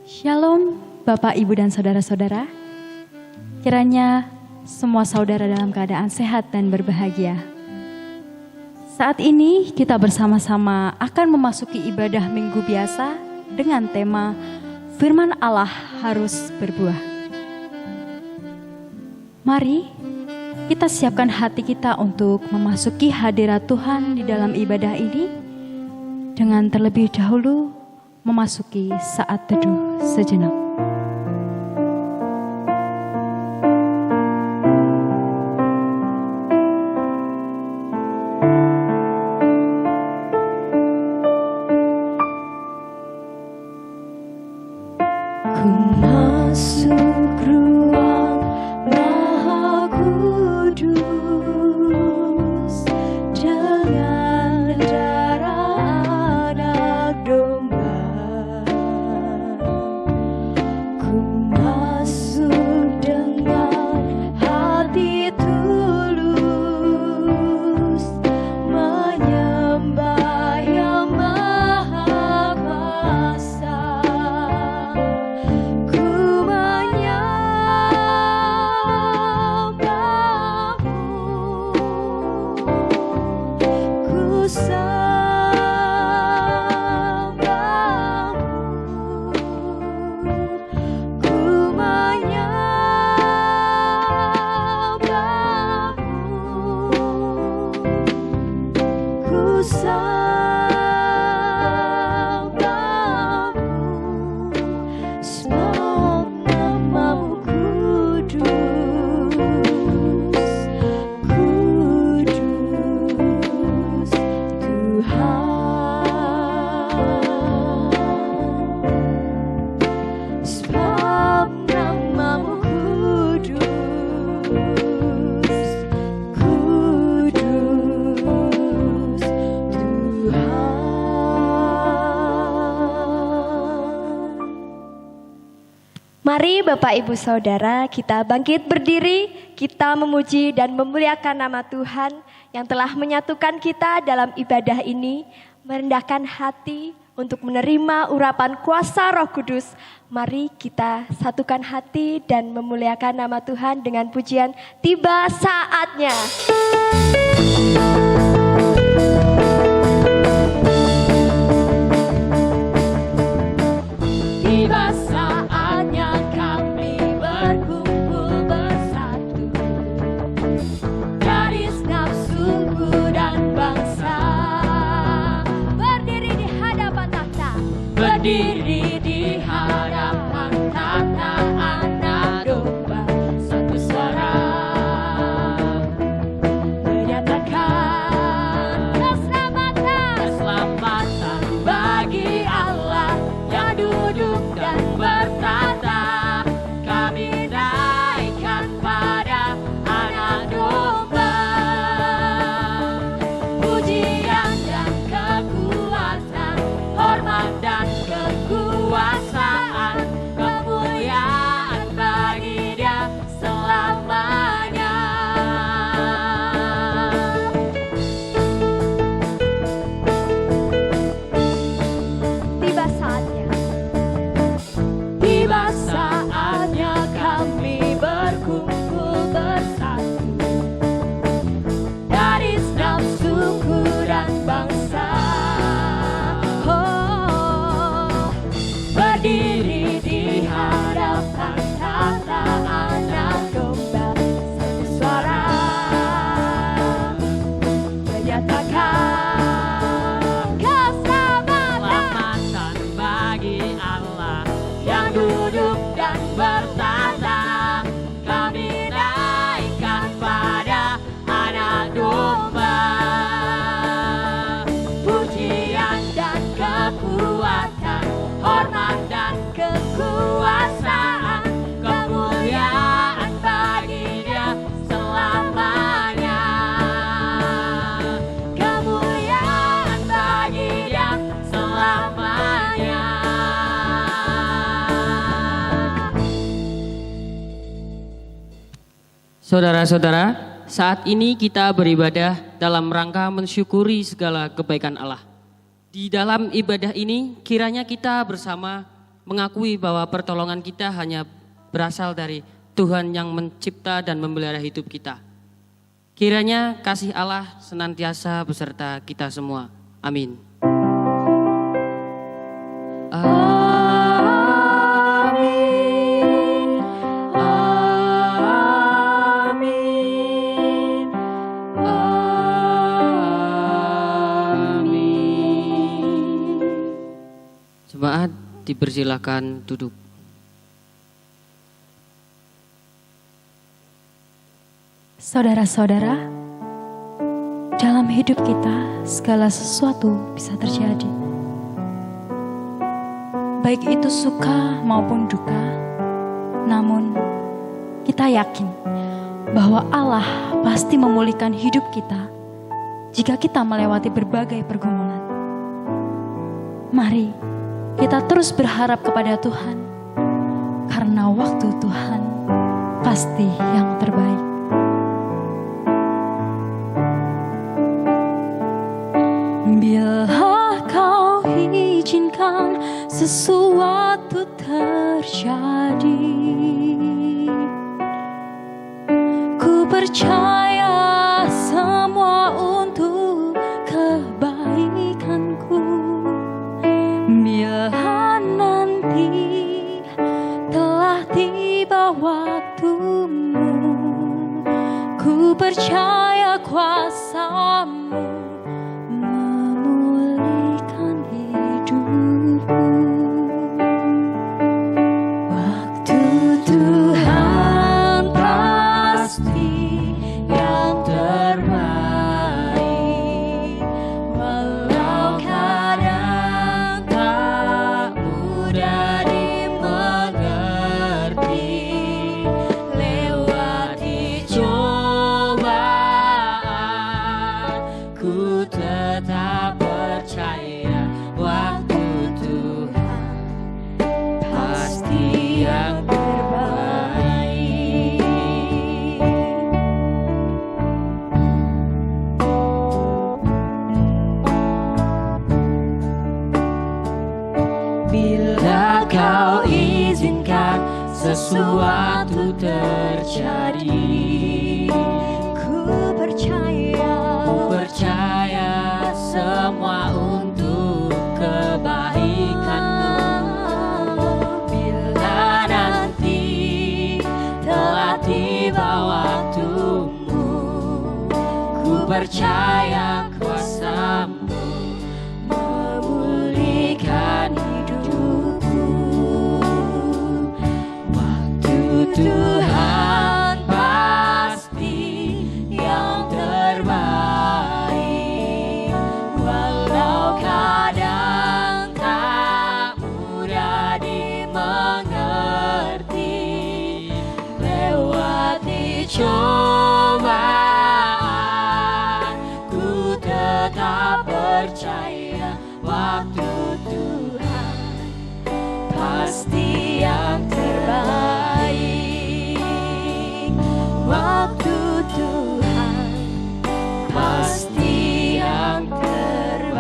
Shalom Bapak, Ibu, dan Saudara-saudara. Kiranya semua saudara dalam keadaan sehat dan berbahagia. Saat ini kita bersama-sama akan memasuki ibadah minggu biasa dengan tema Firman Allah harus berbuah. Mari kita siapkan hati kita untuk memasuki hadirat Tuhan di dalam ibadah ini dengan terlebih dahulu memasuki saat teduh sejenak. Ku masuk ruang Maha Kudus dengan darah anak domba. Ku masuk dengan hati tulus menyembah Yang Maha Kuasa. Ku menyembahmu, ku sembahmu, ku menyembahmu, ku sembahmu, sebab namamu kudus, kudus Tuhan. Sebab namamu kudus, kudus Tuhan. Mari Bapak Ibu Saudara, kita bangkit berdiri, kita memuji dan memuliakan nama Tuhan yang telah menyatukan kita dalam ibadah ini, merendahkan hati untuk menerima urapan kuasa Roh Kudus. Mari kita satukan hati dan memuliakan nama Tuhan dengan pujian Tiba Saatnya. Tiba saatnya kami berkumpul bersatu, garis nafsuku dan bangsa, Berdiri di hadapan takhta, berdiri di hadapan takhta Anak Domba, satu suara menyatakan keselamatan bagi Allah yang duduk dan bertata. Kami naikkan pada Anak Domba pujian dan kekuatan, hormat dan kekuasaan, kemuliaan Saudara-saudara, saat ini kita beribadah dalam rangka mensyukuri segala kebaikan Allah. Di dalam ibadah ini kiranya kita bersama mengakui bahwa pertolongan kita hanya berasal dari Tuhan yang mencipta dan memelihara hidup kita. Kiranya kasih Allah senantiasa beserta kita semua. Amin. Amin. Amin. Amin. Jemaat dipersilakan duduk. Saudara-saudara, dalam hidup kita segala sesuatu bisa terjadi. Baik itu suka maupun duka, namun kita yakin bahwa Allah pasti memulihkan hidup kita jika kita melewati berbagai pergumulan. Mari kita terus berharap kepada Tuhan, karena waktu Tuhan pasti yang terbaik. Bila kau izinkan sesuatu terjadi, ku percaya semua untuk kebaikanku. Bila nanti telah tiba waktumu, ku percaya kuasa-Mu memulihkan hidupku. Waktu Tuhan pasti yang terbaik, walau kadang tak mudah dimengerti. Lewati cobaan, ku tetap percaya waktu Tuhan pasti yang terbaik. Bila kau izinkan sesuatu terjadi, ku percaya semua untuk kebaikanmu. Bila nanti telah tiba waktumu, ku percaya kuasa-Mu memulihkan hidupku. Waktu Tuhan pasti yang terbaik, walau kadang tak mudah dimengerti. Lewati cobaan, ku tetap percaya waktu Tuhan pasti yang terbaik. Waktu Tuhan pasti yang terbaik.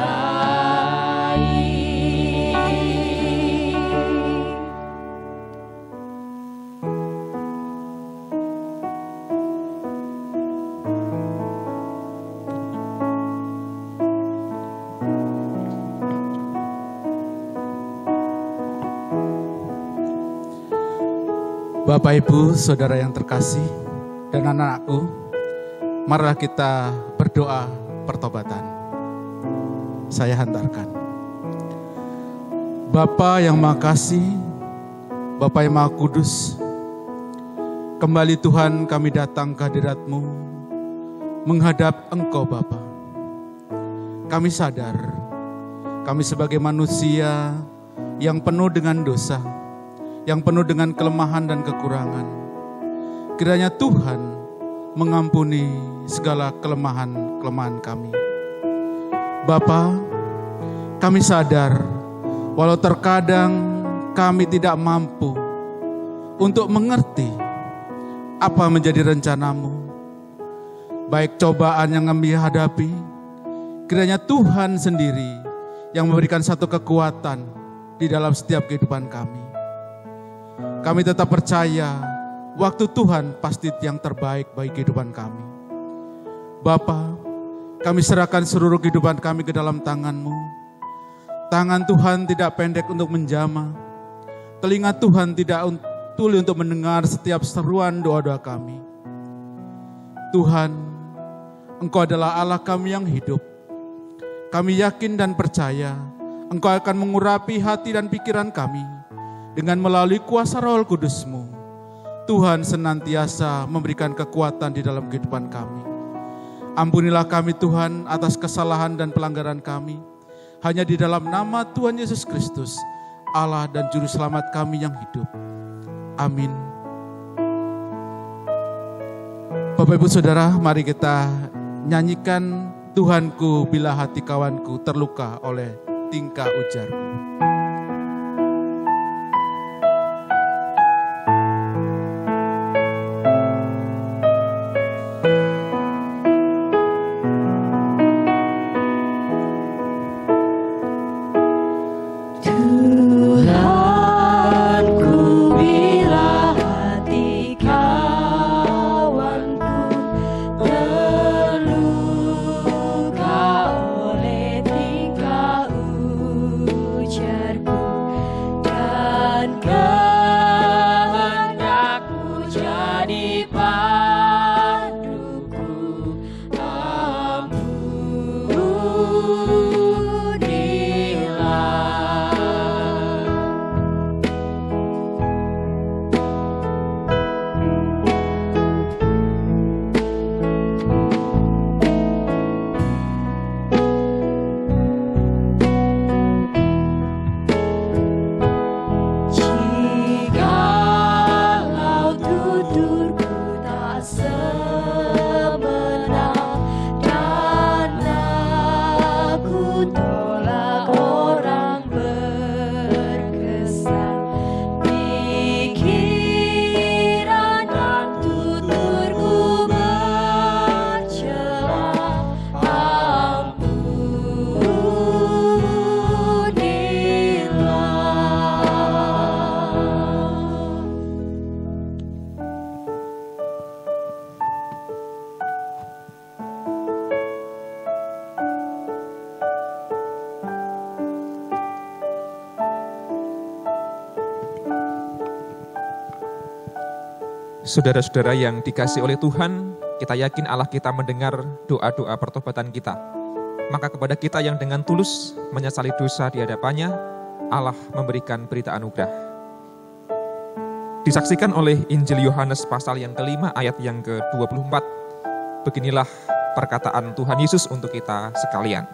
Bapak, Ibu, Saudara yang terkasih, dan anak-anakku, marilah kita berdoa pertobatan. Saya hantarkan. Bapa yang Maha Kasih, Bapa yang Maha Kudus, kembali Tuhan kami datang ke hadirat-Mu, menghadap Engkau Bapa. Kami sadar, kami sebagai manusia yang penuh dengan dosa, yang penuh dengan kelemahan dan kekurangan. Kiranya Tuhan mengampuni segala kelemahan-kelemahan kami. Bapa, kami sadar walau terkadang kami tidak mampu untuk mengerti apa menjadi rencanamu. Baik cobaan yang kami hadapi, kiranya Tuhan sendiri yang memberikan satu kekuatan di dalam setiap kehidupan kami. Kami tetap percaya waktu Tuhan pasti yang terbaik bagi kehidupan kami. Bapa, kami serahkan seluruh kehidupan kami ke dalam tangan-Mu. Tangan Tuhan tidak pendek untuk menjamah. Telinga Tuhan tidak tuli untuk mendengar setiap seruan doa-doa kami. Tuhan, Engkau adalah Allah kami yang hidup. Kami yakin dan percaya Engkau akan mengurapi hati dan pikiran kami dengan melalui kuasa Roh Kudus-Mu. Tuhan senantiasa memberikan kekuatan di dalam kehidupan kami. Ampunilah kami Tuhan atas kesalahan dan pelanggaran kami. Hanya di dalam nama Tuhan Yesus Kristus, Allah dan Juru Selamat kami yang hidup. Amin. Bapak Ibu Saudara, mari kita nyanyikan Tuhanku bila hati kawanku terluka oleh tingkah ujarku. Saudara-saudara yang dikasihi oleh Tuhan, kita yakin Allah kita mendengar doa-doa pertobatan kita. Maka kepada kita yang dengan tulus menyesali dosa di hadapannya, Allah memberikan berita anugerah. Disaksikan oleh Injil Yohanes pasal yang kelima ayat yang ke-24. Beginilah perkataan Tuhan Yesus untuk kita sekalian.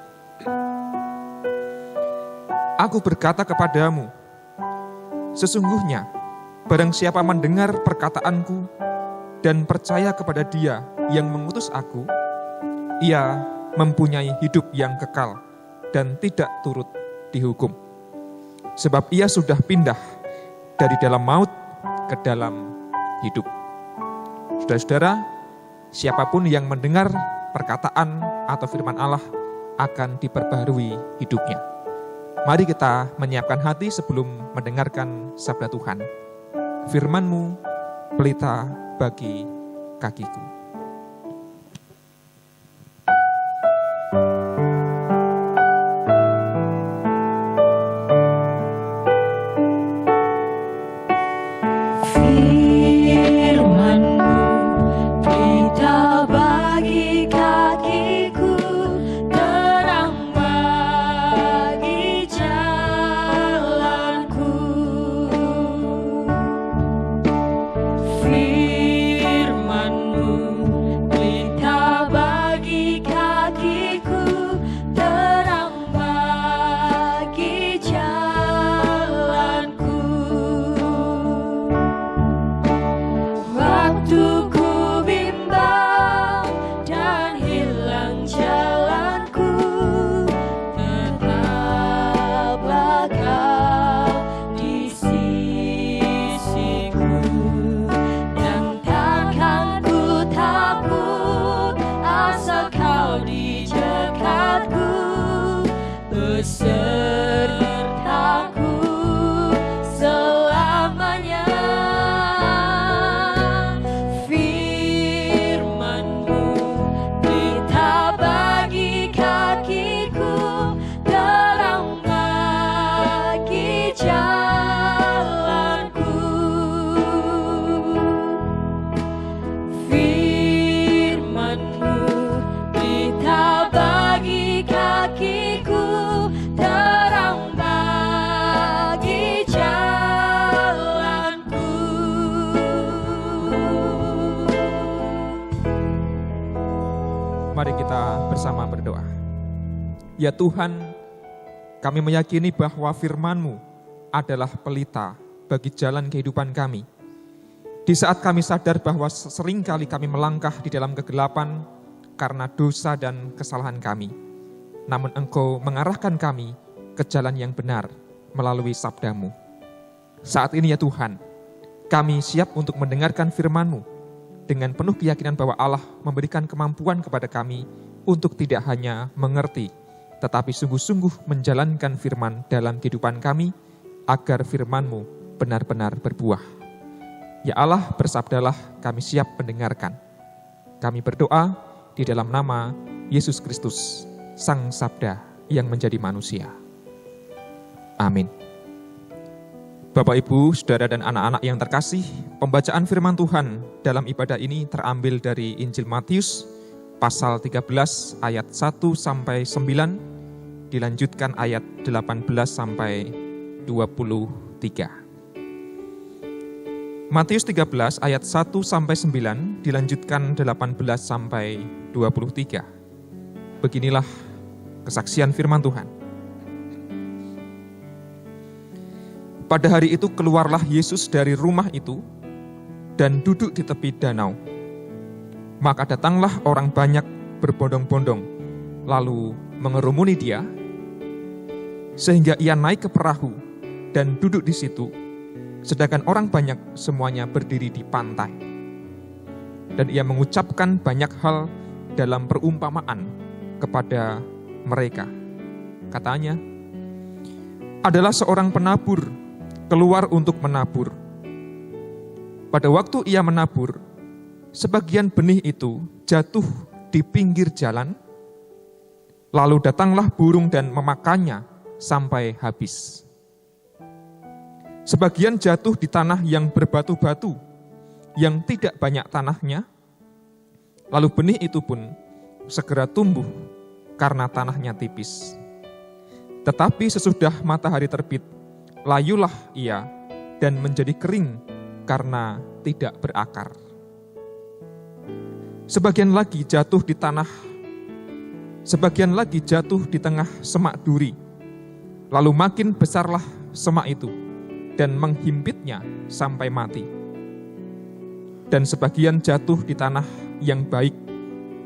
Aku berkata kepadamu, sesungguhnya barang siapa mendengar perkataanku dan percaya kepada Dia yang mengutus aku, ia mempunyai hidup yang kekal dan tidak turut dihukum. Sebab ia sudah pindah dari dalam maut ke dalam hidup. Saudara-saudara, siapapun yang mendengar perkataan atau firman Allah akan diperbaharui hidupnya. Mari kita menyiapkan hati sebelum mendengarkan sabda Tuhan. Firman-Mu pelita bagi kakiku. Firman-Mu kita bersama berdoa. Ya Tuhan, kami meyakini bahwa firman-Mu adalah pelita bagi jalan kehidupan kami. Di saat kami sadar bahwa seringkali kami melangkah di dalam kegelapan karena dosa dan kesalahan kami. Namun Engkau mengarahkan kami ke jalan yang benar melalui sabda-Mu. Saat ini ya Tuhan, kami siap untuk mendengarkan firman-Mu dengan penuh keyakinan bahwa Allah memberikan kemampuan kepada kami untuk tidak hanya mengerti, tetapi sungguh-sungguh menjalankan firman dalam kehidupan kami, agar firman-Mu benar-benar berbuah. Ya Allah, bersabdalah, kami siap mendengarkan. Kami berdoa di dalam nama Yesus Kristus, Sang Sabda yang menjadi manusia. Amin. Bapak, Ibu, Saudara, dan anak-anak yang terkasih, pembacaan firman Tuhan dalam ibadah ini terambil dari Injil Matius, pasal 13 ayat 1 sampai 9, dilanjutkan ayat 18 sampai 23. Matius 13 ayat 1 sampai 9 dilanjutkan 18 sampai 23. Beginilah kesaksian firman Tuhan. Pada hari itu keluarlah Yesus dari rumah itu dan duduk di tepi danau. Maka datanglah orang banyak berbondong-bondong lalu mengerumuni dia sehingga ia naik ke perahu dan duduk di situ. Sedangkan orang banyak semuanya berdiri di pantai. Dan ia mengucapkan banyak hal dalam perumpamaan kepada mereka. Katanya, adalah seorang penabur keluar untuk menabur. Pada waktu ia menabur, sebagian benih itu jatuh di pinggir jalan, lalu datanglah burung dan memakannya sampai habis. Sebagian jatuh di tanah yang berbatu-batu, yang tidak banyak tanahnya, lalu benih itu pun segera tumbuh karena tanahnya tipis. Tetapi sesudah matahari terbit, layulah ia dan menjadi kering karena tidak berakar. Sebagian lagi jatuh di tengah semak duri, lalu makin besarlah semak itu, dan menghimpitnya sampai mati. Dan sebagian jatuh di tanah yang baik,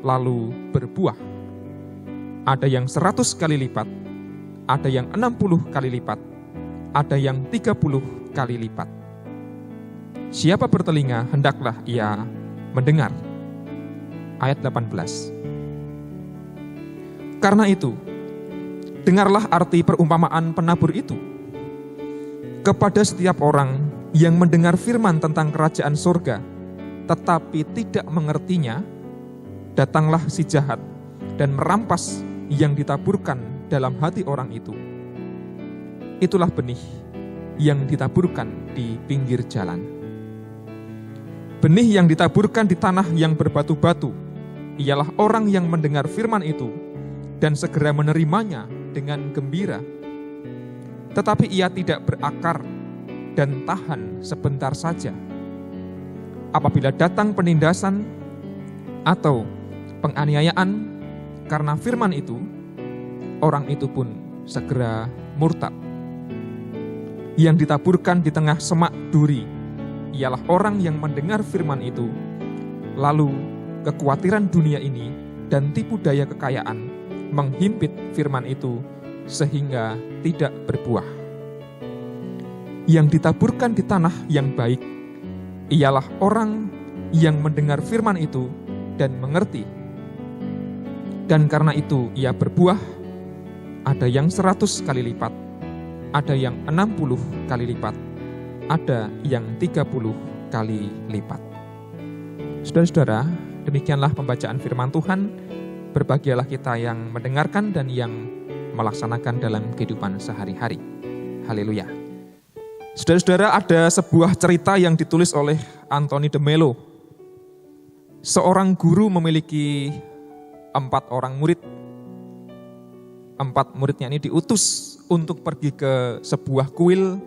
lalu berbuah. Ada yang 100 kali lipat, ada yang 60 kali lipat, ada yang 30 kali lipat. Siapa bertelinga, hendaklah ia mendengar. Ayat 18. Karena itu, dengarlah arti perumpamaan penabur itu. Kepada setiap orang yang mendengar firman tentang kerajaan surga, tetapi tidak mengertinya, datanglah si jahat dan merampas yang ditaburkan dalam hati orang itu. Itulah benih yang ditaburkan di pinggir jalan. Benih yang ditaburkan di tanah yang berbatu-batu, ialah orang yang mendengar firman itu dan segera menerimanya dengan gembira. Tetapi ia tidak berakar dan tahan sebentar saja. Apabila datang penindasan atau penganiayaan karena firman itu, orang itu pun segera murtad. Yang ditaburkan di tengah semak duri ialah orang yang mendengar firman itu, lalu kekhawatiran dunia ini dan tipu daya kekayaan menghimpit firman itu sehingga tidak berbuah. Yang ditaburkan di tanah yang baik ialah orang yang mendengar firman itu dan mengerti. Dan karena itu ia berbuah, ada yang 100 kali lipat, ada yang 60 kali lipat, ada yang 30 kali lipat. Saudara-saudara, demikianlah pembacaan firman Tuhan. Berbahagialah kita yang mendengarkan dan yang melaksanakan dalam kehidupan sehari-hari. Haleluya. Saudara-saudara, ada sebuah cerita yang ditulis oleh Anthony de Mello. Seorang guru memiliki 4 orang murid. 4 muridnya ini diutus untuk pergi ke sebuah kuil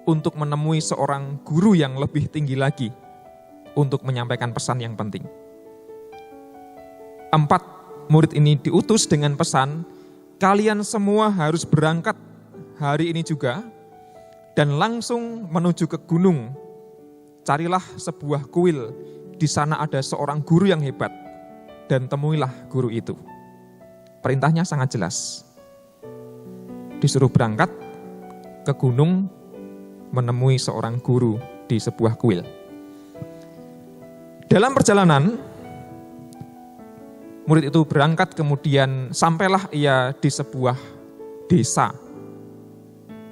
untuk menemui seorang guru yang lebih tinggi lagi untuk menyampaikan pesan yang penting. 4 murid ini diutus dengan pesan, kalian semua harus berangkat hari ini juga dan langsung menuju ke gunung. Carilah sebuah kuil, di sana ada seorang guru yang hebat dan temuilah guru itu. Perintahnya sangat jelas. Disuruh berangkat ke gunung menemui seorang guru di sebuah kuil. Dalam perjalanan, murid itu berangkat, kemudian sampailah ia di sebuah desa.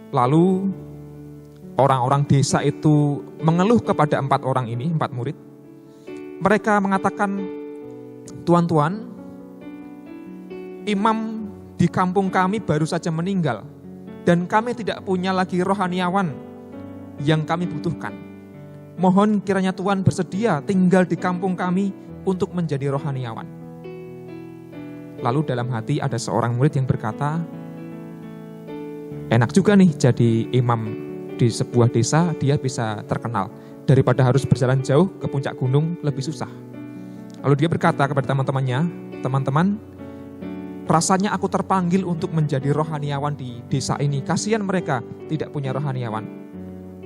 Lalu orang-orang desa itu mengeluh kepada 4 orang ini, 4 murid. Mereka mengatakan, "Tuan-tuan, imam di kampung kami baru saja meninggal dan kami tidak punya lagi rohaniawan yang kami butuhkan. Mohon kiranya Tuhan bersedia tinggal di kampung kami untuk menjadi rohaniawan." Lalu dalam hati ada seorang murid yang berkata, enak juga nih jadi imam di sebuah desa, dia bisa terkenal. Daripada harus berjalan jauh ke puncak gunung, lebih susah. Lalu dia berkata kepada teman-temannya, teman-teman, rasanya aku terpanggil untuk menjadi rohaniawan di desa ini. Kasihan mereka tidak punya rohaniawan.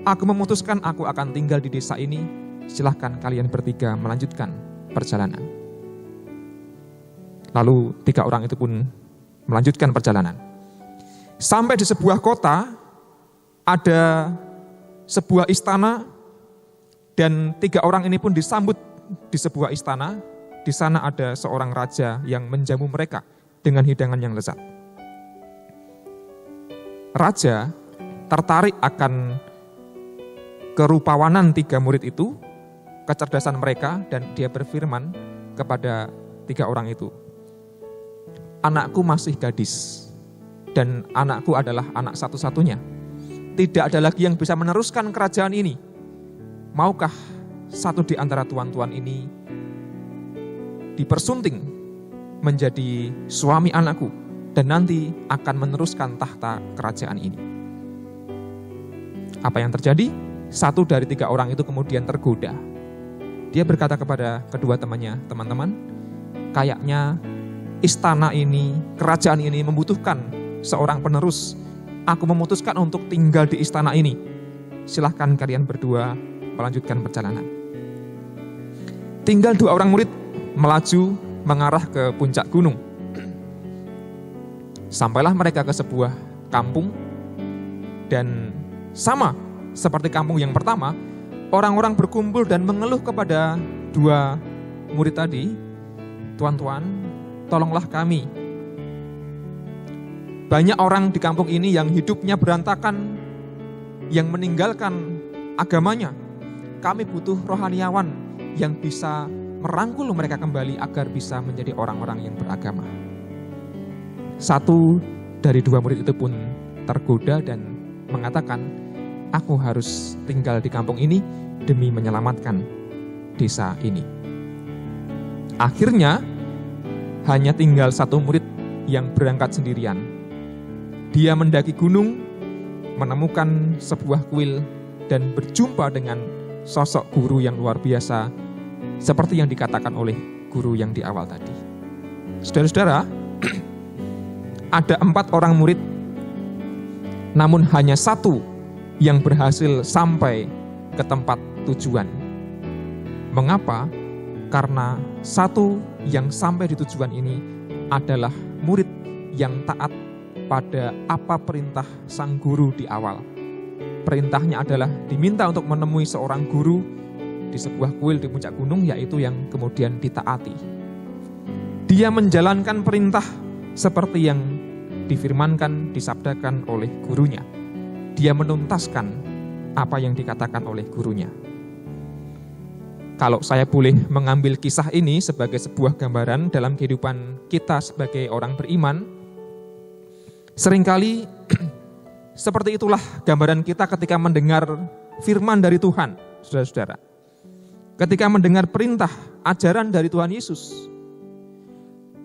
Aku memutuskan aku akan tinggal di desa ini. Silahkan kalian bertiga melanjutkan perjalanan. Lalu 3 orang itu pun melanjutkan perjalanan. Sampai di sebuah kota, ada sebuah istana, dan 3 orang ini pun disambut di sebuah istana. Di sana ada seorang raja yang menjamu mereka dengan hidangan yang lezat. Raja tertarik akan kerupawanan 3 murid itu, kecerdasan mereka, dan dia berfirman kepada 3 orang itu, anakku masih gadis, dan anakku adalah anak satu-satunya. Tidak ada lagi yang bisa meneruskan kerajaan ini. Maukah satu di antara tuan-tuan ini dipersunting menjadi suami anakku, dan nanti akan meneruskan tahta kerajaan ini? Apa yang terjadi? 1 dari 3 orang itu kemudian tergoda. Dia berkata kepada kedua temannya, teman-teman, kayaknya istana ini, kerajaan ini membutuhkan seorang penerus. Aku memutuskan untuk tinggal di istana ini. Silahkan kalian berdua melanjutkan perjalanan. Tinggal 2 orang murid melaju mengarah ke puncak gunung. Sampailah mereka ke sebuah kampung, dan sama seperti kampung yang pertama, orang-orang berkumpul dan mengeluh kepada 2 murid tadi, tuan-tuan, tolonglah kami. Banyak orang di kampung ini yang hidupnya berantakan, yang meninggalkan agamanya. Kami butuh rohaniawan yang bisa merangkul mereka kembali agar bisa menjadi orang-orang yang beragama. 1 dari 2 murid itu pun tergoda dan mengatakan, aku harus tinggal di kampung ini demi menyelamatkan desa ini. Akhirnya hanya tinggal 1 murid yang berangkat sendirian. Dia mendaki gunung, menemukan sebuah kuil, dan berjumpa dengan sosok guru yang luar biasa, seperti yang dikatakan oleh guru yang di awal tadi. Saudara-saudara, ada 4 orang murid, namun hanya 1 yang berhasil sampai ke tempat tujuan. Mengapa? Karena 1 yang sampai di tujuan ini adalah murid yang taat pada apa perintah sang guru di awal. Perintahnya adalah diminta untuk menemui seorang guru di sebuah kuil di puncak gunung, yaitu yang kemudian ditaati. Dia menjalankan perintah seperti yang difirmankan, disabdakan oleh gurunya. Dia menuntaskan apa yang dikatakan oleh gurunya. Kalau saya boleh mengambil kisah ini sebagai sebuah gambaran dalam kehidupan kita sebagai orang beriman, seringkali seperti itulah gambaran kita ketika mendengar firman dari Tuhan, saudara-saudara. Ketika mendengar perintah, ajaran dari Tuhan Yesus,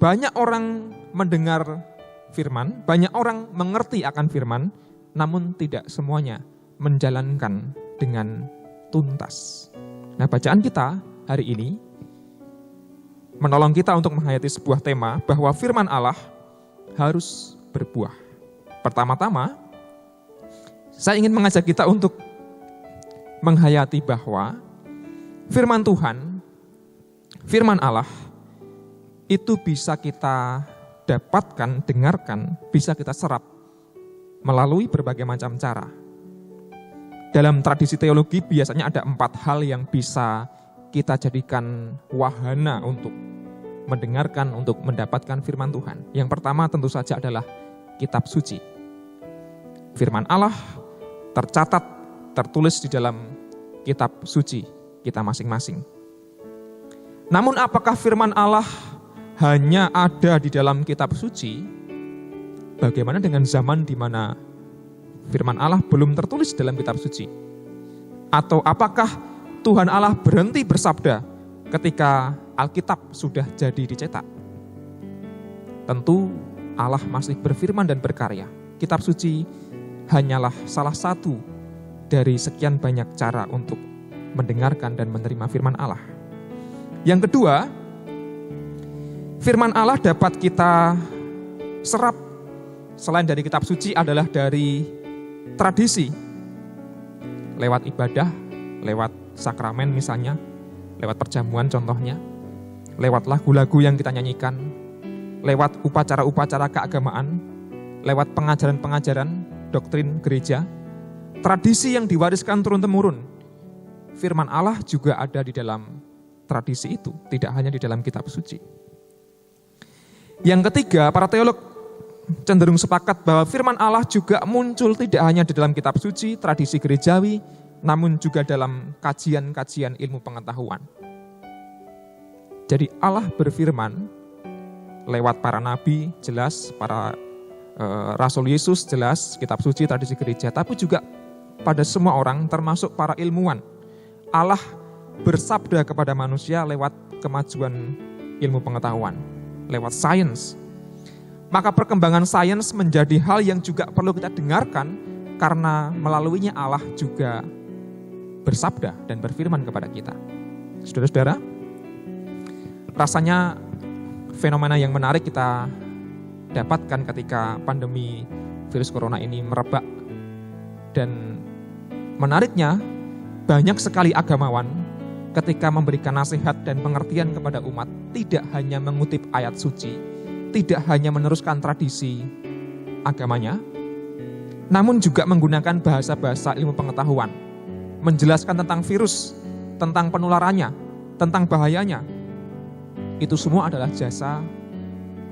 banyak orang mendengar firman, banyak orang mengerti akan firman, namun tidak semuanya menjalankan dengan tuntas. Nah, bacaan kita hari ini menolong kita untuk menghayati sebuah tema bahwa firman Allah harus berbuah. Pertama-tama, saya ingin mengajak kita untuk menghayati bahwa firman Tuhan, firman Allah, itu bisa kita dapatkan, dengarkan, bisa kita serap melalui berbagai macam cara. Dalam tradisi teologi biasanya ada 4 hal yang bisa kita jadikan wahana untuk mendengarkan, untuk mendapatkan firman Tuhan. Yang pertama tentu saja adalah kitab suci. Firman Allah tercatat, tertulis di dalam kitab suci kita masing-masing. Namun apakah firman Allah hanya ada di dalam kitab suci? Bagaimana dengan zaman di mana firman Allah belum tertulis dalam kitab suci? Atau apakah Tuhan Allah berhenti bersabda ketika Alkitab sudah jadi dicetak? Tentu Allah masih berfirman dan berkarya. Kitab suci hanyalah salah satu dari sekian banyak cara untuk mendengarkan dan menerima firman Allah. Yang kedua, firman Allah dapat kita serap selain dari kitab suci adalah dari tradisi, lewat ibadah, lewat sakramen misalnya, lewat perjamuan contohnya, lewat lagu-lagu yang kita nyanyikan, lewat upacara-upacara keagamaan, lewat pengajaran-pengajaran doktrin gereja, tradisi yang diwariskan turun-temurun. Firman Allah juga ada di dalam tradisi itu, tidak hanya di dalam kitab suci. Yang ketiga, para teolog cenderung sepakat bahwa firman Allah juga muncul tidak hanya di dalam kitab suci, tradisi gerejawi, namun juga dalam kajian-kajian ilmu pengetahuan. Jadi Allah berfirman lewat para nabi, jelas, para Rasul Yesus, jelas, kitab suci, tradisi gereja, tapi juga pada semua orang termasuk para ilmuwan. Allah bersabda kepada manusia lewat kemajuan ilmu pengetahuan, lewat sains. Maka perkembangan sains menjadi hal yang juga perlu kita dengarkan karena melaluinya Allah juga bersabda dan berfirman kepada kita. Saudara-saudara, rasanya fenomena yang menarik kita dapatkan ketika pandemi virus corona ini merebak. Dan menariknya, banyak sekali agamawan ketika memberikan nasihat dan pengertian kepada umat tidak hanya mengutip ayat suci, tidak hanya meneruskan tradisi agamanya, namun juga menggunakan bahasa-bahasa ilmu pengetahuan, menjelaskan tentang virus, tentang penularannya, tentang bahayanya. Itu semua adalah jasa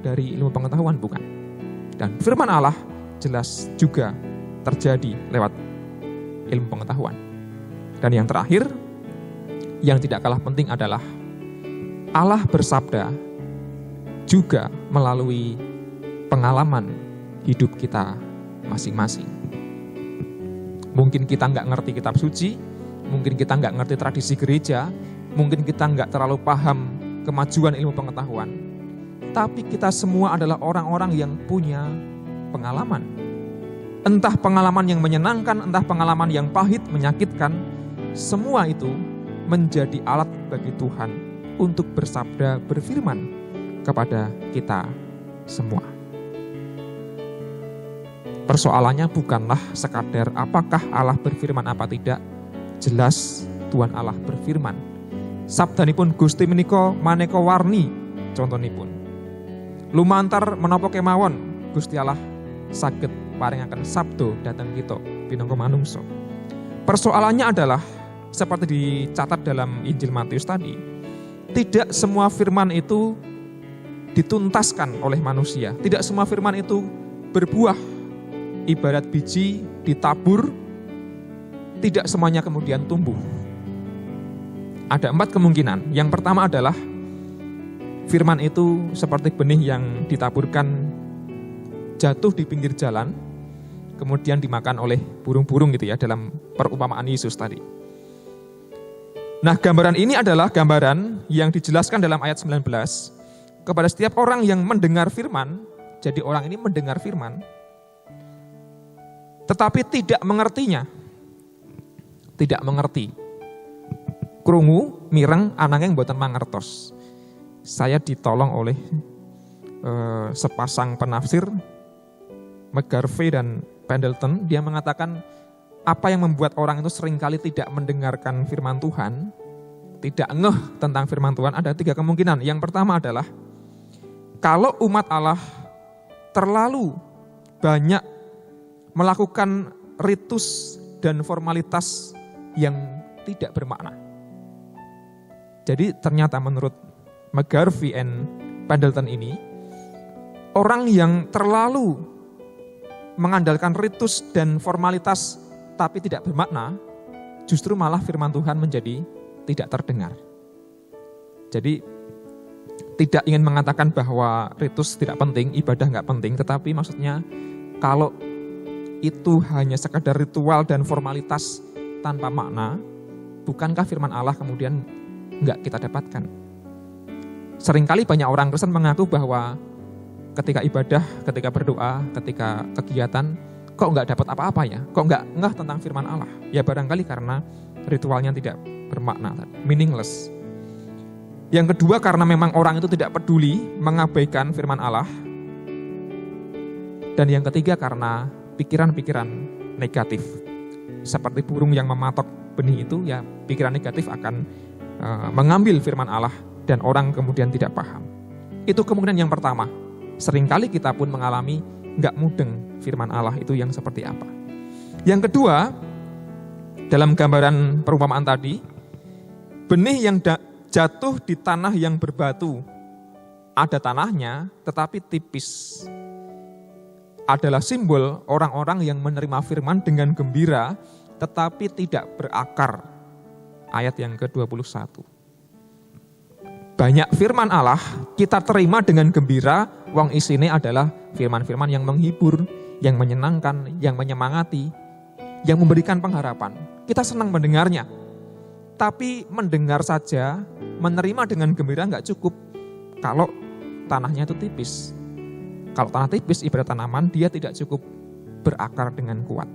dari ilmu pengetahuan, bukan? Dan firman Allah jelas juga terjadi lewat ilmu pengetahuan. Dan yang terakhir, yang tidak kalah penting adalah Allah bersabda juga melalui pengalaman hidup kita masing-masing. Mungkin kita nggak ngerti kitab suci, mungkin kita nggak ngerti tradisi gereja, mungkin kita nggak terlalu paham kemajuan ilmu pengetahuan, tapi kita semua adalah orang-orang yang punya pengalaman. Entah pengalaman yang menyenangkan, entah pengalaman yang pahit, menyakitkan, semua itu menjadi alat bagi Tuhan untuk bersabda, berfirman kepada kita semua. Persoalannya bukanlah sekadar apakah Allah berfirman apa tidak. Jelas Tuhan Allah berfirman. Sabdanipun Gusti menika maneka warni contonipun. Lumantar menapa kemawon Gusti Allah saged paringaken sabdo dhateng kita pinangka manungsa. Persoalannya adalah seperti dicatat dalam Injil Matius tadi, tidak semua firman itu dituntaskan oleh manusia. Tidak semua firman itu berbuah. Ibarat biji ditabur, tidak semuanya kemudian tumbuh. Ada 4 kemungkinan. Yang pertama adalah firman itu seperti benih yang ditaburkan jatuh di pinggir jalan, kemudian dimakan oleh burung-burung gitu ya, dalam perumpamaan Yesus tadi. Nah, gambaran ini adalah gambaran yang dijelaskan dalam ayat 19, kepada setiap orang yang mendengar firman. Jadi orang ini mendengar firman, tetapi tidak mengertinya. Tidak mengerti. Krungu, mireng, ananging boten mangertos. saya ditolong oleh sepasang penafsir, McGarvey dan Pendleton. Dia mengatakan apa yang membuat orang itu seringkali tidak mendengarkan firman Tuhan, tidak ngeh tentang firman Tuhan, ada 3 kemungkinan. Yang pertama adalah kalau umat Allah terlalu banyak melakukan ritus dan formalitas yang tidak bermakna. Jadi ternyata menurut McGarvey and Pendleton ini, orang yang terlalu mengandalkan ritus dan formalitas tapi tidak bermakna, justru malah firman Tuhan menjadi tidak terdengar. Jadi tidak ingin mengatakan bahwa ritus tidak penting, ibadah nggak penting, tetapi maksudnya kalau itu hanya sekadar ritual dan formalitas tanpa makna, bukankah firman Allah kemudian nggak kita dapatkan? Seringkali banyak orang Kristen mengaku bahwa ketika ibadah, ketika berdoa, ketika kegiatan, kok nggak dapat apa-apa ya? Kok nggak ngeh tentang firman Allah? Ya barangkali karena ritualnya tidak bermakna, meaningless. Yang kedua, karena memang orang itu tidak peduli, mengabaikan firman Allah. Dan yang ketiga, karena pikiran-pikiran negatif. Seperti burung yang mematok benih itu, ya pikiran negatif akan mengambil firman Allah dan orang kemudian tidak paham. Itu kemungkinan yang pertama. Seringkali kita pun mengalami nggak mudeng firman Allah itu yang seperti apa. Yang kedua, dalam gambaran perumpamaan tadi, benih yang jatuh di tanah yang berbatu, ada tanahnya tetapi tipis, adalah simbol orang-orang yang menerima firman dengan gembira tetapi tidak berakar. Ayat yang ke-21. Banyak firman Allah kita terima dengan gembira, wong isine adalah firman-firman yang menghibur, yang menyenangkan, yang menyemangati, yang memberikan pengharapan. Kita senang mendengarnya. Tapi mendengar saja, menerima dengan gembira nggak cukup kalau tanahnya itu tipis. Kalau tanah tipis ibarat tanaman, dia tidak cukup berakar dengan kuat.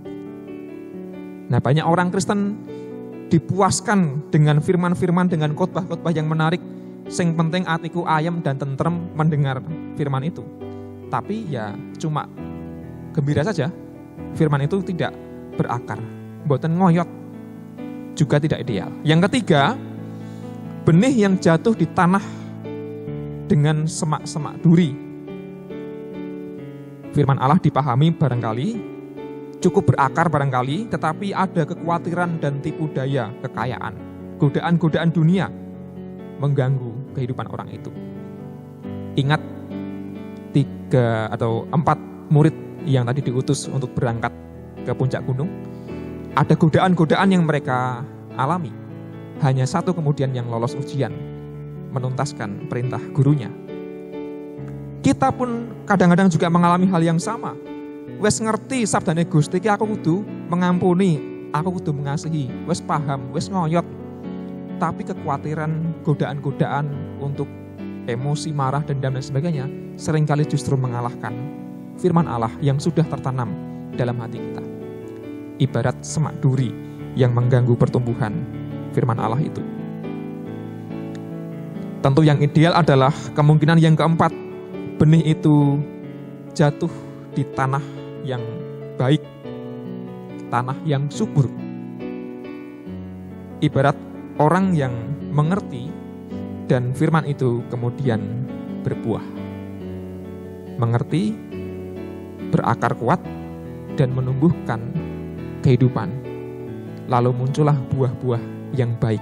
Nah, banyak orang Kristen dipuaskan dengan firman-firman, dengan khotbah-khotbah yang menarik. Sing penting atiku ayem dan tentrem mendengar firman itu. Tapi ya cuma gembira saja. Firman itu tidak berakar, mboten ngoyot, juga tidak ideal. Yang ketiga, benih yang jatuh di tanah dengan semak-semak duri. Firman Allah dipahami barangkali, cukup berakar barangkali, tetapi ada kekhawatiran dan tipu daya kekayaan, godaan-godaan dunia mengganggu kehidupan orang itu. Ingat 3 atau 4 murid yang tadi diutus untuk berangkat ke puncak gunung. Ada godaan-godaan yang mereka alami. Hanya 1 kemudian yang lolos ujian, menuntaskan perintah gurunya. Kita pun kadang-kadang juga mengalami hal yang sama. Wes ngerti sabdane Gusti iki aku kudu mengampuni, aku kudu mengasihi, wes paham, wes ngoyot. Tapi kekhawatiran, godaan-godaan untuk emosi, marah, dendam dan sebagainya seringkali justru mengalahkan firman Allah yang sudah tertanam dalam hati kita. Ibarat semak duri yang mengganggu pertumbuhan firman Allah itu. Tentu yang ideal adalah kemungkinan yang keempat, benih itu jatuh di tanah yang baik, tanah yang subur. Ibarat orang yang mengerti dan firman itu kemudian berbuah. Mengerti, berakar kuat, dan menumbuhkan kehidupan. Lalu muncullah buah-buah yang baik.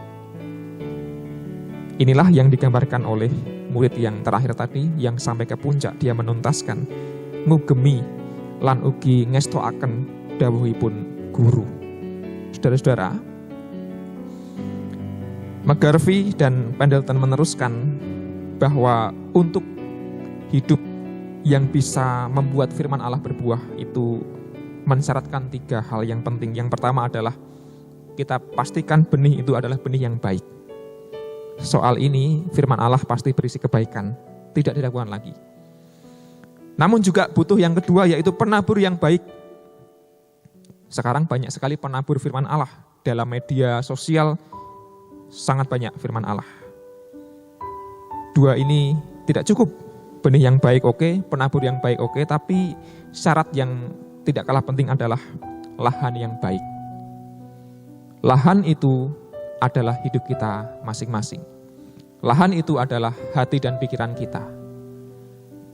Inilah yang digambarkan oleh murid yang terakhir tadi, yang sampai ke puncak dia menuntaskan ngugemi lan ugi ngestoaken dawuhipun guru. Saudara-saudara, McGarvey dan Pendleton meneruskan bahwa untuk hidup yang bisa membuat firman Allah berbuah itu mensyaratkan 3 hal yang penting. Yang pertama adalah kita pastikan benih itu adalah benih yang baik. Soal ini firman Allah pasti berisi kebaikan, tidak diragukan lagi. Namun juga butuh yang kedua, yaitu penabur yang baik. Sekarang banyak sekali penabur firman Allah dalam media sosial. Sangat banyak firman Allah. 2 dua ini tidak cukup. Benih yang baik oke, penabur yang baik oke, tapi syarat yang tidak kalah penting adalah lahan yang baik. Lahan itu adalah hidup kita masing-masing. Lahan itu adalah hati dan pikiran kita.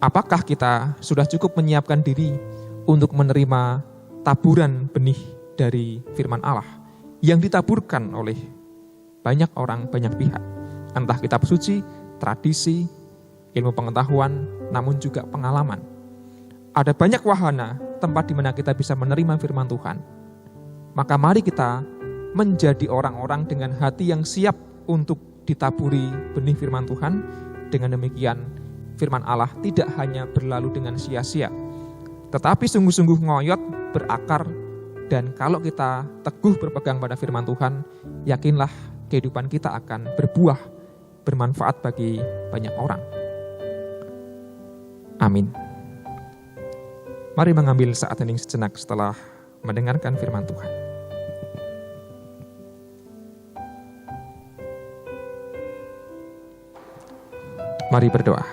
Apakah kita sudah cukup menyiapkan diri untuk menerima taburan benih dari firman Allah yang ditaburkan oleh banyak orang, banyak pihak. Entah kitab suci, tradisi, ilmu pengetahuan, namun juga pengalaman. Ada banyak wahana tempat di mana kita bisa menerima firman Tuhan. Maka mari kita menjadi orang-orang dengan hati yang siap untuk ditaburi benih firman Tuhan. Dengan demikian, firman Allah tidak hanya berlalu dengan sia-sia, tetapi sungguh-sungguh ngoyot, berakar, dan kalau kita teguh berpegang pada firman Tuhan, yakinlah kehidupan kita akan berbuah, bermanfaat bagi banyak orang. Amin. Mari mengambil saat hening sejenak setelah mendengarkan firman Tuhan. Mari berdoa.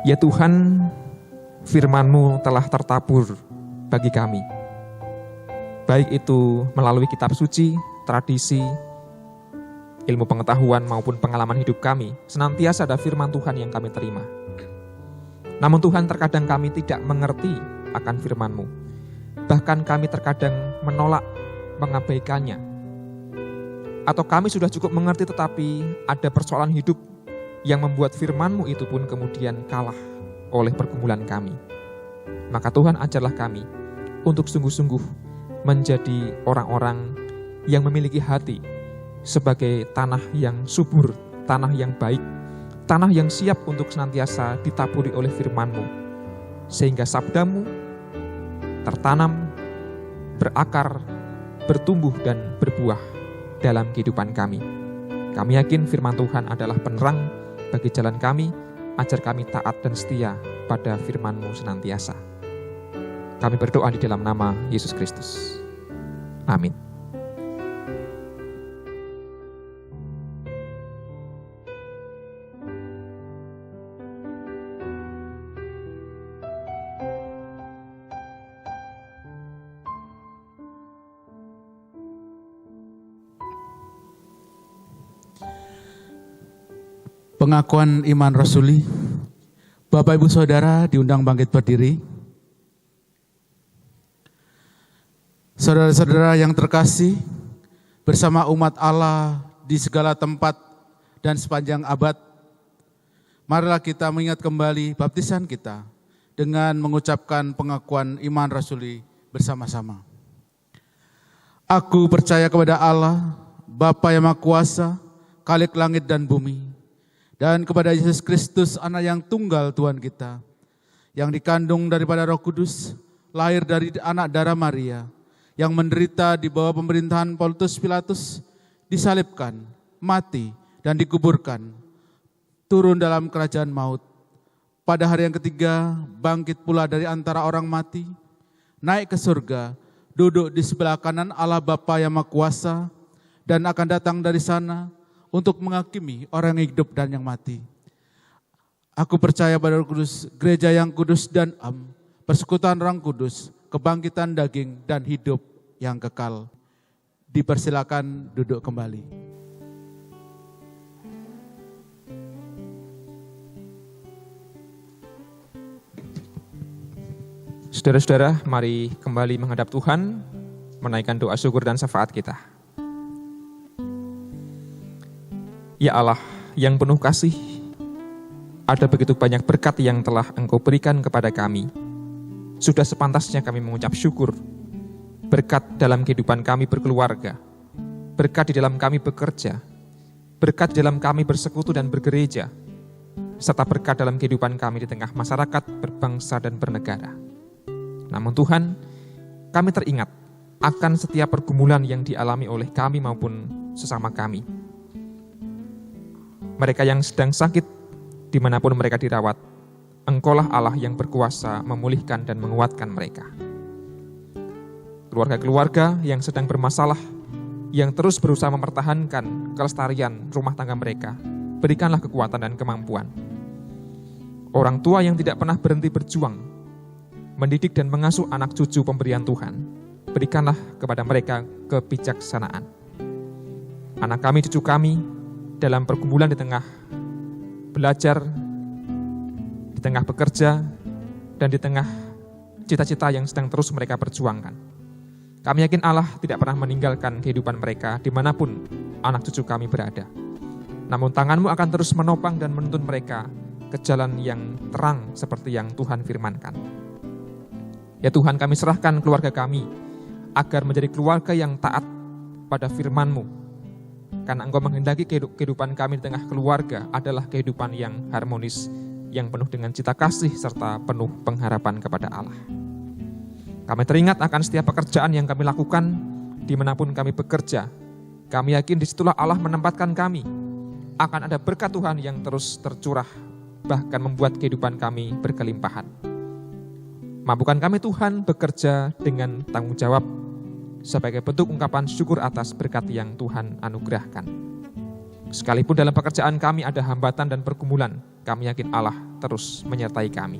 Ya Tuhan, firman-Mu telah tertabur bagi kami. Baik itu melalui kitab suci, tradisi, ilmu pengetahuan maupun pengalaman hidup kami, senantiasa ada firman Tuhan yang kami terima. Namun Tuhan, terkadang kami tidak mengerti akan firman-Mu. Bahkan kami terkadang menolak, mengabaikannya. Atau kami sudah cukup mengerti tetapi ada persoalan hidup yang membuat firman-Mu itu pun kemudian kalah oleh pergumulan kami. Maka Tuhan, ajarlah kami untuk sungguh-sungguh menjadi orang-orang yang memiliki hati sebagai tanah yang subur, tanah yang baik, tanah yang siap untuk senantiasa ditaburi oleh firman-Mu, sehingga sabda-Mu tertanam, berakar, bertumbuh dan berbuah dalam kehidupan kami. Kami yakin firman Tuhan adalah penerang bagi jalan kami, ajar kami taat dan setia pada firman-Mu senantiasa. Kami berdoa di dalam nama Yesus Kristus. Amin. Pengakuan iman rasuli. Bapak Ibu Saudara diundang bangkit berdiri. Saudara-saudara yang terkasih, bersama umat Allah di segala tempat dan sepanjang abad, marilah kita mengingat kembali baptisan kita dengan mengucapkan pengakuan iman rasuli bersama-sama. Aku percaya kepada Allah, Bapa yang Maha Kuasa, Khalik langit dan bumi, dan kepada Yesus Kristus, Anak yang tunggal Tuhan kita, yang dikandung daripada Roh Kudus, lahir dari anak darah Maria, yang menderita di bawah pemerintahan Pontius Pilatus, disalibkan, mati, dan dikuburkan, turun dalam kerajaan maut. Pada hari yang ketiga, bangkit pula dari antara orang mati, naik ke surga, duduk di sebelah kanan Allah Bapa yang Maha Kuasa, dan akan datang dari sana untuk menghakimi orang yang hidup dan yang mati. Aku percaya pada Roh Kudus, gereja yang kudus dan am, persekutuan Orang Kudus, kebangkitan daging dan hidup yang kekal. Dipersilakan duduk kembali. Saudara-saudara, mari kembali menghadap Tuhan, menaikkan doa syukur dan syafaat kita. Ya Allah yang penuh kasih, ada begitu banyak berkat yang telah Engkau berikan kepada kami. Sudah sepantasnya kami mengucap syukur. Berkat dalam kehidupan kami berkeluarga, berkat di dalam kami bekerja, berkat di dalam kami bersekutu dan bergereja, serta berkat dalam kehidupan kami di tengah masyarakat, berbangsa dan bernegara. Namun Tuhan, kami teringat akan setiap pergumulan yang dialami oleh kami maupun sesama kami. Mereka yang sedang sakit, dimanapun mereka dirawat, Engkaulah Allah yang berkuasa memulihkan dan menguatkan mereka. Keluarga-keluarga yang sedang bermasalah, yang terus berusaha mempertahankan kelestarian rumah tangga mereka, berikanlah kekuatan dan kemampuan. Orang tua yang tidak pernah berhenti berjuang, mendidik dan mengasuh anak cucu pemberian Tuhan, berikanlah kepada mereka kebijaksanaan. Anak kami, cucu kami, dalam pergumulan di tengah belajar, di tengah bekerja, dan di tengah cita-cita yang sedang terus mereka perjuangkan. Kami yakin Allah tidak pernah meninggalkan kehidupan mereka dimanapun anak cucu kami berada. Namun tangan-Mu akan terus menopang dan menuntun mereka ke jalan yang terang seperti yang Tuhan firmankan. Ya Tuhan, kami serahkan keluarga kami agar menjadi keluarga yang taat pada firman-Mu. Karena Engkau menghendaki kehidupan kami di tengah keluarga adalah kehidupan yang harmonis, yang penuh dengan cita kasih serta penuh pengharapan kepada Allah. Kami teringat akan setiap pekerjaan yang kami lakukan dimanapun kami bekerja. Kami yakin disitulah Allah menempatkan kami. Akan ada berkat Tuhan yang terus tercurah, bahkan membuat kehidupan kami berkelimpahan. Mampukan kami Tuhan bekerja dengan tanggung jawab sebagai bentuk ungkapan syukur atas berkat yang Tuhan anugerahkan. Sekalipun dalam pekerjaan kami ada hambatan dan pergumulan, kami yakin Allah terus menyertai kami.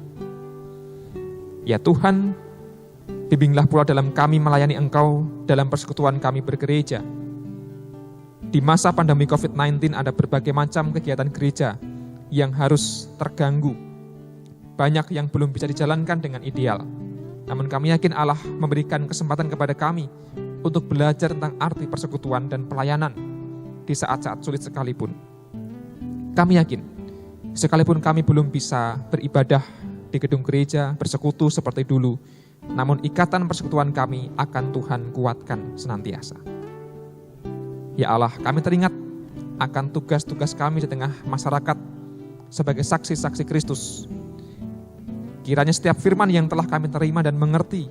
Ya Tuhan, bimbinglah pula dalam kami melayani Engkau dalam persekutuan kami bergereja. Di masa pandemi COVID-19 ada berbagai macam kegiatan gereja yang harus terganggu. Banyak yang belum bisa dijalankan dengan ideal. Namun kami yakin Allah memberikan kesempatan kepada kami untuk belajar tentang arti persekutuan dan pelayanan di saat-saat sulit sekalipun. Kami yakin, sekalipun kami belum bisa beribadah di gedung gereja, bersekutu seperti dulu, namun ikatan persekutuan kami akan Tuhan kuatkan senantiasa. Ya Allah, kami teringat akan tugas-tugas kami di tengah masyarakat sebagai saksi-saksi Kristus. Kiranya setiap firman yang telah kami terima dan mengerti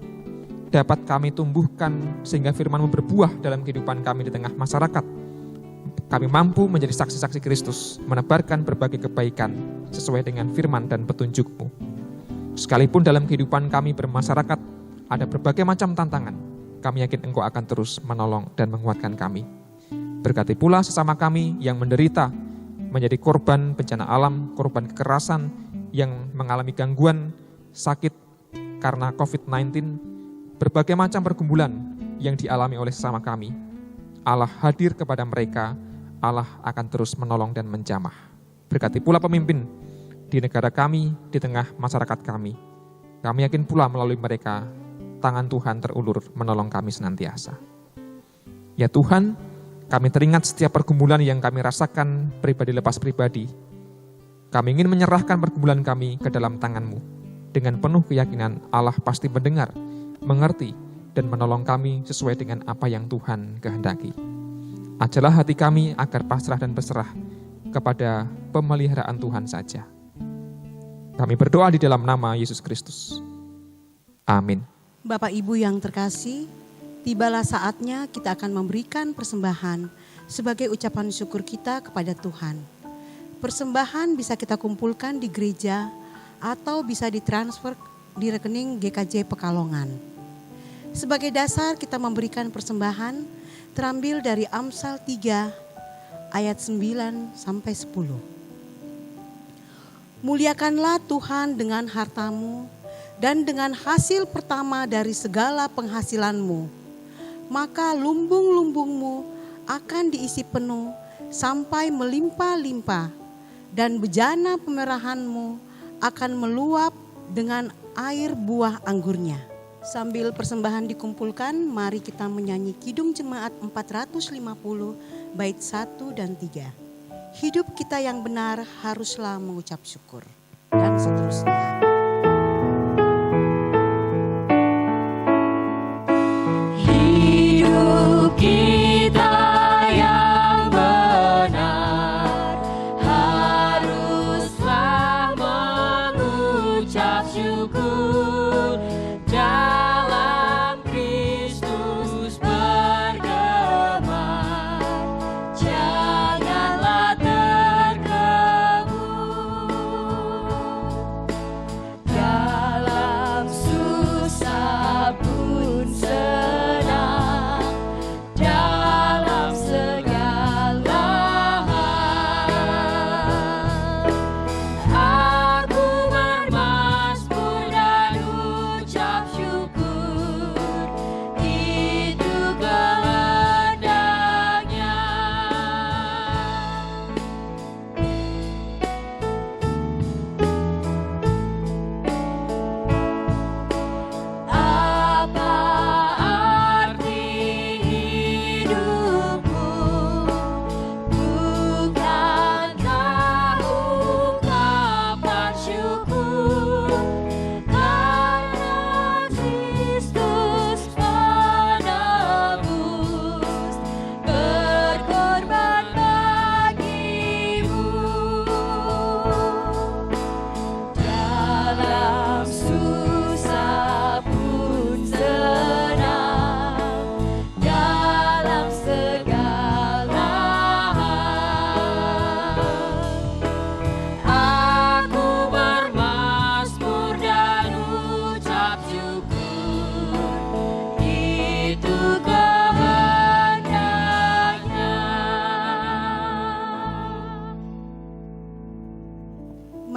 dapat kami tumbuhkan sehingga firman-Mu berbuah dalam kehidupan kami di tengah masyarakat. Kami mampu menjadi saksi-saksi Kristus, menebarkan berbagai kebaikan sesuai dengan firman dan petunjuk-Mu. Sekalipun dalam kehidupan kami bermasyarakat ada berbagai macam tantangan, kami yakin Engkau akan terus menolong dan menguatkan kami. Berkati pula sesama kami yang menderita, menjadi korban bencana alam, korban kekerasan, yang mengalami gangguan, sakit karena COVID-19, berbagai macam pergumulan yang dialami oleh sesama kami. Allah hadir kepada mereka, Allah akan terus menolong dan menjamah. Berkati pula pemimpin di negara kami, di tengah masyarakat kami. Kami yakin pula melalui mereka, tangan Tuhan terulur menolong kami senantiasa. Ya Tuhan, kami teringat setiap pergumulan yang kami rasakan pribadi lepas pribadi. Kami ingin menyerahkan pergumulan kami ke dalam tangan-Mu. Dengan penuh keyakinan Allah pasti mendengar, mengerti, dan menolong kami sesuai dengan apa yang Tuhan kehendaki. Ajalah hati kami agar pasrah dan berserah kepada pemeliharaan Tuhan saja. Kami berdoa di dalam nama Yesus Kristus. Amin. Bapak Ibu yang terkasih, tibalah saatnya kita akan memberikan persembahan sebagai ucapan syukur kita kepada Tuhan. Persembahan bisa kita kumpulkan di gereja atau bisa ditransfer di rekening GKJ Pekalongan. Sebagai dasar kita memberikan persembahan terambil dari Amsal 3 ayat 9 sampai 10. Muliakanlah Tuhan dengan hartamu dan dengan hasil pertama dari segala penghasilanmu. Maka lumbung-lumbungmu akan diisi penuh sampai melimpah-limpah, dan bejana pemerahanmu akan meluap dengan air buah anggurnya. Sambil persembahan dikumpulkan, mari kita menyanyi Kidung Jemaat 450 bait 1 dan 3. Hidup kita yang benar haruslah mengucap syukur. Dan seterusnya. Hidup kita yang benar haruslah mengucap syukur. Dalam Kristus bergema, janganlah terkebun.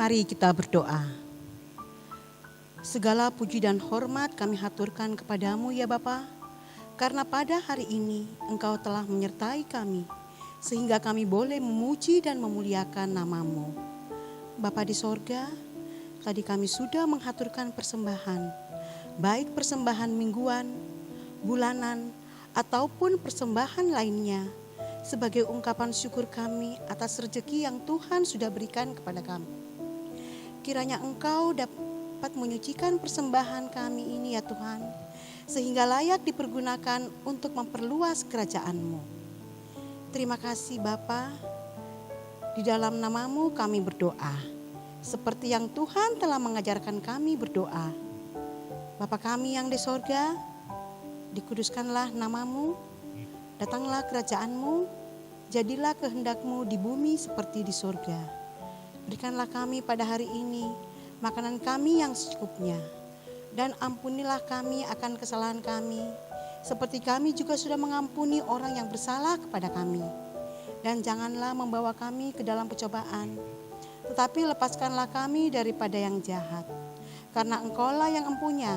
Mari kita berdoa. Segala puji dan hormat kami haturkan kepadamu ya Bapa, karena pada hari ini Engkau telah menyertai kami, sehingga kami boleh memuji dan memuliakan nama-Mu. Bapa di sorga, tadi kami sudah menghaturkan persembahan, baik persembahan mingguan, bulanan, ataupun persembahan lainnya, sebagai ungkapan syukur kami atas rezeki yang Tuhan sudah berikan kepada kami. Kiranya Engkau dapat menyucikan persembahan kami ini ya Tuhan, sehingga layak dipergunakan untuk memperluas kerajaan-Mu. Terima kasih Bapa, di dalam nama-Mu kami berdoa, seperti yang Tuhan telah mengajarkan kami berdoa. Bapa kami yang di sorga, dikuduskanlah nama-Mu, datanglah kerajaan-Mu, jadilah kehendak-Mu di bumi seperti di sorga. Berikanlah kami pada hari ini makanan kami yang secukupnya, dan ampunilah kami akan kesalahan kami, seperti kami juga sudah mengampuni orang yang bersalah kepada kami. Dan janganlah membawa kami ke dalam pencobaan, tetapi lepaskanlah kami daripada yang jahat. Karena Engkaulah yang empunya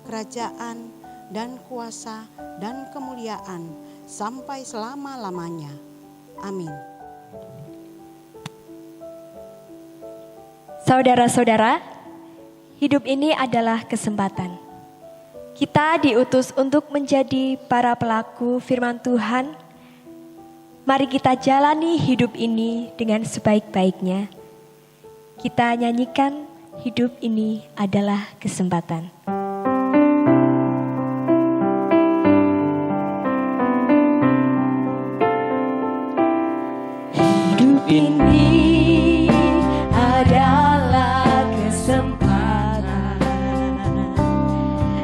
kerajaan dan kuasa dan kemuliaan sampai selama-lamanya. Amin. Saudara-saudara, hidup ini adalah kesempatan. Kita diutus untuk menjadi para pelaku firman Tuhan. Mari kita jalani hidup ini dengan sebaik-baiknya. Kita nyanyikan hidup ini adalah kesempatan. Hidup ini adalah kesempatan.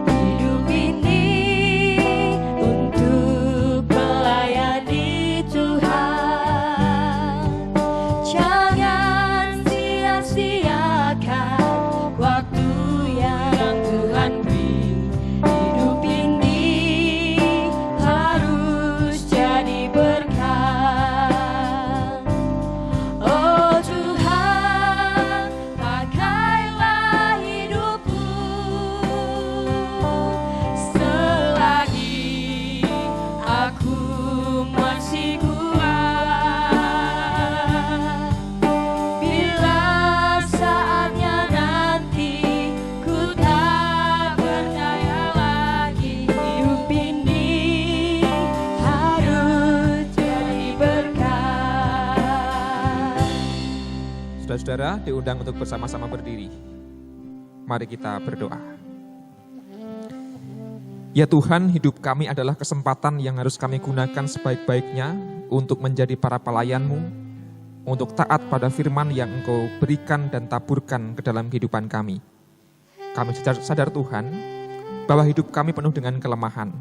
Hidup ini untuk melayani Tuhan. Jangan sia-siakan waktu yang Tuhan beri. Hidup ini harus jadi berkat. Oh Tuhan, pakailah hidupku selagi aku masih kuat. Bila saatnya nanti ku tak berdaya lagi, hidup ini harus jadi berkat. Saudara-saudara diundang untuk bersama-sama berdiri. Mari kita berdoa. Ya Tuhan, hidup kami adalah kesempatan yang harus kami gunakan sebaik-baiknya untuk menjadi para pelayan-Mu, untuk taat pada firman yang Engkau berikan dan taburkan ke dalam kehidupan kami. Kami sadar Tuhan, bahwa hidup kami penuh dengan kelemahan.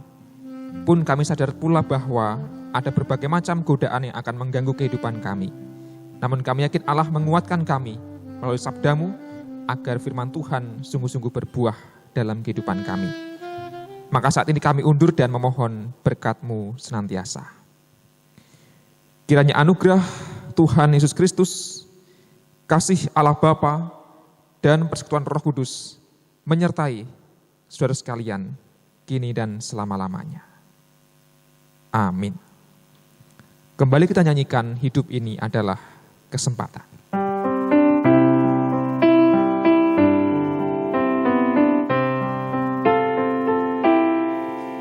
Pun kami sadar pula bahwa ada berbagai macam godaan yang akan mengganggu kehidupan kami. Namun kami yakin Allah menguatkan kami melalui sabda-Mu agar firman Tuhan sungguh-sungguh berbuah dalam kehidupan kami. Maka saat ini kami undur dan memohon berkat-Mu senantiasa. Kiranya anugerah Tuhan Yesus Kristus, kasih Allah Bapa, dan persekutuan Roh Kudus menyertai saudara sekalian kini dan selama-lamanya. Amin. Kembali kita nyanyikan hidup ini adalah kesempatan.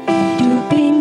Hidup ini